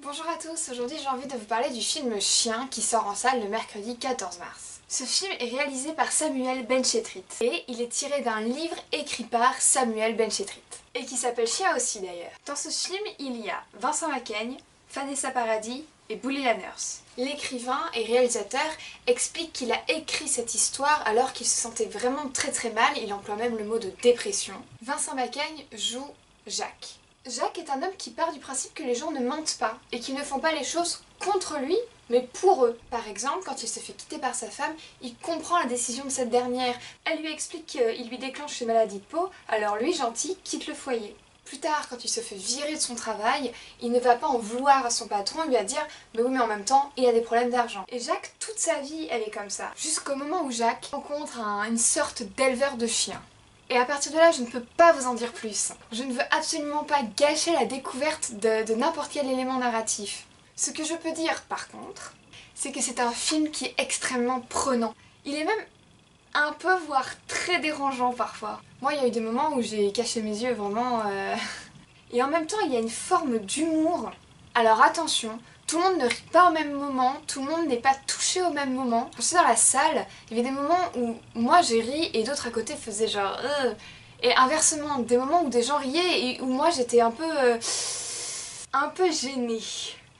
Bonjour à tous, aujourd'hui j'ai envie de vous parler du film Chien qui sort en salle le mercredi 14 mars. Ce film est réalisé par Samuel Benchetrit et il est tiré d'un livre écrit par Samuel Benchetrit et qui s'appelle Chien aussi d'ailleurs. Dans ce film, il y a Vincent Macaigne, Vanessa Paradis et Bully la Nurse. L'écrivain et réalisateur explique qu'il a écrit cette histoire alors qu'il se sentait vraiment très mal, il emploie même le mot de dépression. Vincent Macaigne joue Jacques. Jacques est un homme qui part du principe que les gens ne mentent pas et qu'ils ne font pas les choses contre lui, mais pour eux. Par exemple, quand il se fait quitter par sa femme, il comprend la décision de cette dernière. Elle lui explique qu'il lui déclenche une maladie de peau, alors lui, gentil, quitte le foyer. Plus tard, quand il se fait virer de son travail, il ne va pas en vouloir à son patron, il lui va dire « mais oui, mais en même temps, il a des problèmes d'argent ». Et Jacques, toute sa vie, elle est comme ça. Jusqu'au moment où Jacques rencontre une sorte d'éleveur de chiens. Et à partir de là, je ne peux pas vous en dire plus. Je ne veux absolument pas gâcher la découverte de n'importe quel élément narratif. Ce que je peux dire, par contre, c'est que c'est un film qui est extrêmement prenant. Il est même un peu, voire très dérangeant parfois. Moi, il y a eu des moments où j'ai caché mes yeux, vraiment... Et en même temps, il y a une forme d'humour. Alors attention, tout le monde ne rit pas au même moment, tout le monde n'est pas touché au même moment. Quand j'étais dans la salle, il y avait des moments où moi j'ai ri et d'autres à côté faisaient genre Et inversement, des moments où des gens riaient et où moi j'étais un peu gênée.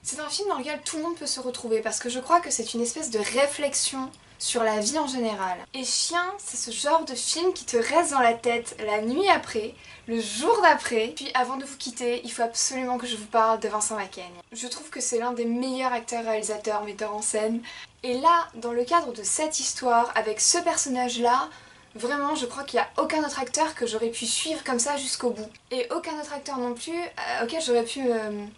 C'est un film dans lequel tout le monde peut se retrouver parce que je crois que c'est une espèce de réflexion sur la vie en général. Et Chien, c'est ce genre de film qui te reste dans la tête la nuit après, le jour d'après. Puis avant de vous quitter, il faut absolument que je vous parle de Vincent Macaigne. Je trouve que c'est l'un des meilleurs acteurs, réalisateurs, metteurs en scène. Et là, dans le cadre de cette histoire, avec ce personnage-là, vraiment, je crois qu'il n'y a aucun autre acteur que j'aurais pu suivre comme ça jusqu'au bout. Et aucun autre acteur non plus auquel j'aurais pu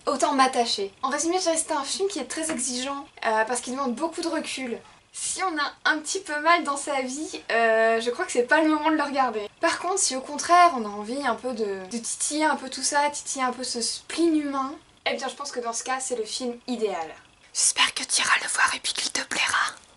autant m'attacher. En résumé, je dirais que c'est un film qui est très exigeant parce qu'il demande beaucoup de recul. Si on a un petit peu mal dans sa vie, je crois que c'est pas le moment de le regarder. Par contre, si au contraire on a envie un peu de titiller un peu tout ça, titiller un peu ce spleen humain, eh bien je pense que dans ce cas c'est le film idéal. J'espère que tu iras le voir et puis qu'il te plaira.